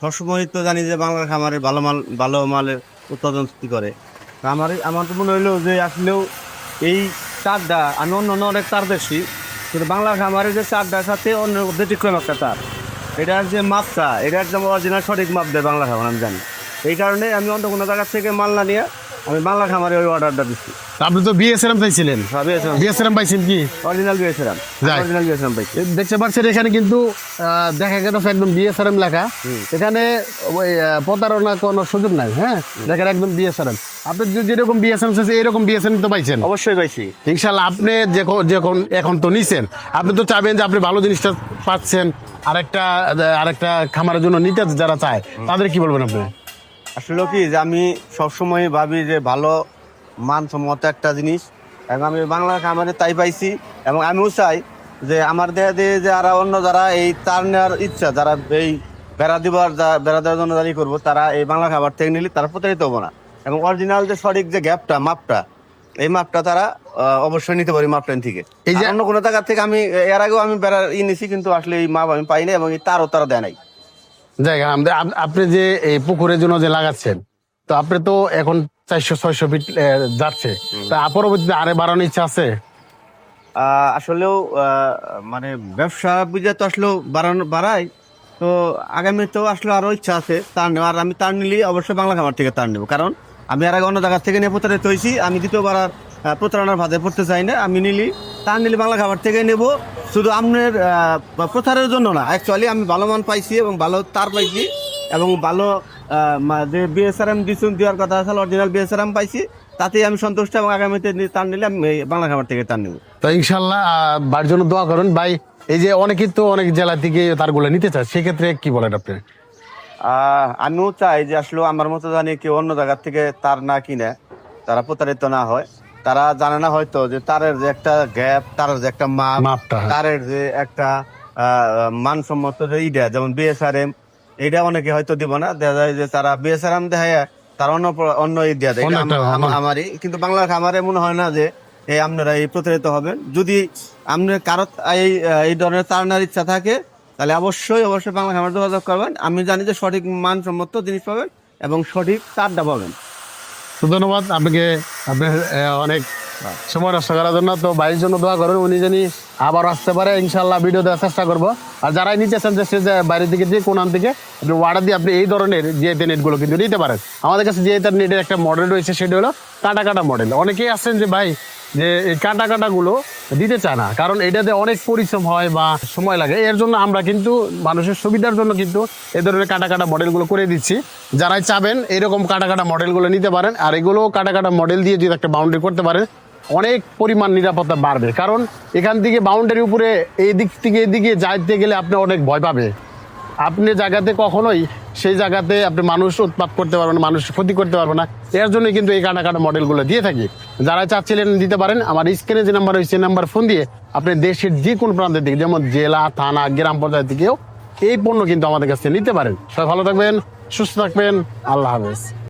সবসময় তো জানি যে বাংলার খামারে ভালো মালের উৎপাদন সৃষ্টি করে। তা আমার তো মনে হইলো যে আসলেও এই চারটা আমি অন্য অনেক তার দেখছি, কিন্তু বাংলার খামারের যে চারটার সাথে অন্য ব্যতিক্রম একটা তার, এটার যে মাপটা এটা একদম অরিজিনাল সঠিক মাপ দেয় বাংলা খামার, আমি জানি। এই কারণে আমি অন্য কোনো জায়গার থেকে মাল না নিয়ে আমি বাংলা খামারে ওই অর্ডারটা দিচ্ছি। আপনি তো বিএসআরএম চাইছিলেন, বিএসআরএম পাইছেন কি? অরিজিনাল বিয়েছিলাম, যাই। অরিজিনাল বিয়েছিলাম ভাই। দেখতে পাচ্ছেন এখানে কিন্তু দেখা গেল একদম বিএসআরএম লেখা। এখানে ওই প্রতারণা কোনো সুযোগ নাই। হ্যাঁ, দেখেন একদম বিএসআরএম। আপনি যেরকম বিএসআরএম চাইছেন এরকম বিএসআরএম তো পাইছেন অবশ্যই পাইছি ইনশাল্লাহ। আপনি যখন এখন তো নিছেন, আপনি তো চাবেন যে আপনি ভালো জিনিসটা পাচ্ছেন। আরেকটা খামারের জন্য নিতে যারা চায় তাদের কি বলবেন আপনি? আসলে কি যে আমি সবসময় ভাবি যে ভালো মানসম্মত একটা জিনিস, এবং আমি বাংলা খামারে তাই পাইছি। এবং আমিও চাই যে আমার দেয়া দিয়ে যে আর অন্য যারা এই তার নেওয়ার ইচ্ছা, যারা এই বেড়া দেওয়ার জন্য দাঁড়িয়ে করবো, তারা এই বাংলা খাবার থেকে নিলে তারা প্রতারিত হবো না। এবং অরিজিনাল যে সঠিক যে মাপটা, এই মাপটা তারা অবশ্যই নিতে পারি মাপটা থেকে। এই যে অন্য কোনো জায়গা থেকে আমি এর আগেও আমি বেড়ার নিছি, কিন্তু আসলে এই মাপ আমি পাই না, এবং এই তারা দেয় নাই। জায়গা আপনি যে এই পুকুরের জন্য যে লাগাচ্ছেন, তো আপনি তো এখন 400-600 ফিট যাচ্ছে, তা পরবর্তীতে আরে বাড়ানোর ইচ্ছা আছে? আসলেও মানে ব্যবসা বুঝে তো আসলেও বাড়াই, তো আগামীতেও আসলে আরো ইচ্ছা আছে তার নেওয়ার। আমি তার নিলে অবশ্যই বাংলা খামার থেকে তার নেবো, কারণ আমি আর আগে অন্য জায়গা থেকে নিয়ে প্রতারিত হয়েছি। আমি দ্বিতীয়বার আর প্রতারণার ভাতে পড়তে চাই না। আমি তার নিলে বাংলা খাবার থেকে নেব, শুধু আপনার প্রচারের জন্য না। অ্যাকচুয়ালি আমি ভালো মান পাইছি এবং ভালো তার পাইছি, এবং ভালো যে বিএসআরএম দেওয়ার কথা আছে অরিজিনাল বিএসআরএম পাইছি, তাতেই আমি সন্তুষ্ট। এবং আগামীতে তার নিলে আমি বাংলা খাবার থেকে তার নেব। তো ইনশাল্লাহ বাড়ির জন্য দোয়া করুন ভাই। এই যে অনেকেই তো অনেক জেলা থেকে তারগুলো নিতে চায়, সেক্ষেত্রে কি বলেন আপনি? আমিও চাই যে আসলে আমার মতো জানি কেউ অন্য জায়গার থেকে তার না কিনে তারা প্রতারিত না হয়। তারা জানে না হয়তো যে তারের যে একটা গ্যাপ, তারের যে একটা মাপটা, তারের যে একটা মানসম্মত যে ইটা, যেমন বিএসআরএম, এটা অনেকে হয়তো দিব না। দেখা যায় যে তারা বিএসআরএম দেখায় তারা অন্য দেয়া দেয় আমারই। কিন্তু বাংলার খামারে মনে হয় না যে আপনারা এই প্রতারিত হবেন। যদি আপনার কারো এই ধরনের তার নেওয়ার ইচ্ছা থাকে, তাহলে অবশ্যই বাংলা খামারে যোগাযোগ করবেন। আমি জানি যে সঠিক মানসম্মত জিনিস পাবেন এবং সঠিক তারটা পাবেন। তো ধন্যবাদ আপনাকে, আপনি অনেক সময় নষ্ট করার জন্য। তো ভাইয়ের জন্য দোয়া করুন, উনি জানি আবার আসতে পারে। ইনশাল্লাহ ভিডিও দেওয়ার চেষ্টা করবো। আর যারাই নিতে চান যে বাইরের দিকে যে কোন থেকে আপনি অর্ডার দিয়ে আপনি এই ধরনের জিআইতে নেটগুলো কিন্তু নিতে পারেন। আমাদের কাছে জিআইতে নেটের একটা মডেল রয়েছে, সেটা হলো কাটা মডেল। অনেকেই আসছেন যে ভাই যে এই কাটাগুলো দিতে চায় না, কারণ এটাতে অনেক পরিশ্রম হয় বা সময় লাগে। এর জন্য আমরা কিন্তু মানুষের সুবিধার জন্য কিন্তু এই ধরনের কাটা মডেলগুলো করে দিচ্ছি। যারাই চাবেন এরকম কাটা মডেলগুলো নিতে পারেন। আর এগুলো কাটা মডেল দিয়ে যদি একটা বাউন্ডারি করতে পারেন, অনেক পরিমাণ নিরাপত্তা বাড়বে। কারণ এখান থেকে বাউন্ডারির উপরে এই দিক থেকে এদিকে যাইতে গেলে আপনি অনেক ভয় পাবে। আপনি জায়গাতে কখনোই সেই জায়গাতে আপনি মানুষ উৎপাত করতে পারবেন না, মানুষ ক্ষতি করতে পারবে না। এর জন্য কিন্তু এই কাটা মডেলগুলো দিয়ে থাকি। যারা চাচ্ছিলেন দিতে পারেন, আমার স্ক্রিনে যে নাম্বার রয়েছে নাম্বার ফোন দিয়ে আপনি দেশের যে কোনো প্রান্তের দিকে, যেমন জেলা, থানা, গ্রাম পর্যায়ের দিকেও এই পণ্য কিন্তু আমাদের কাছে নিতে পারেন। সবাই ভালো থাকবেন, সুস্থ থাকবেন, আল্লাহ হাফেজ।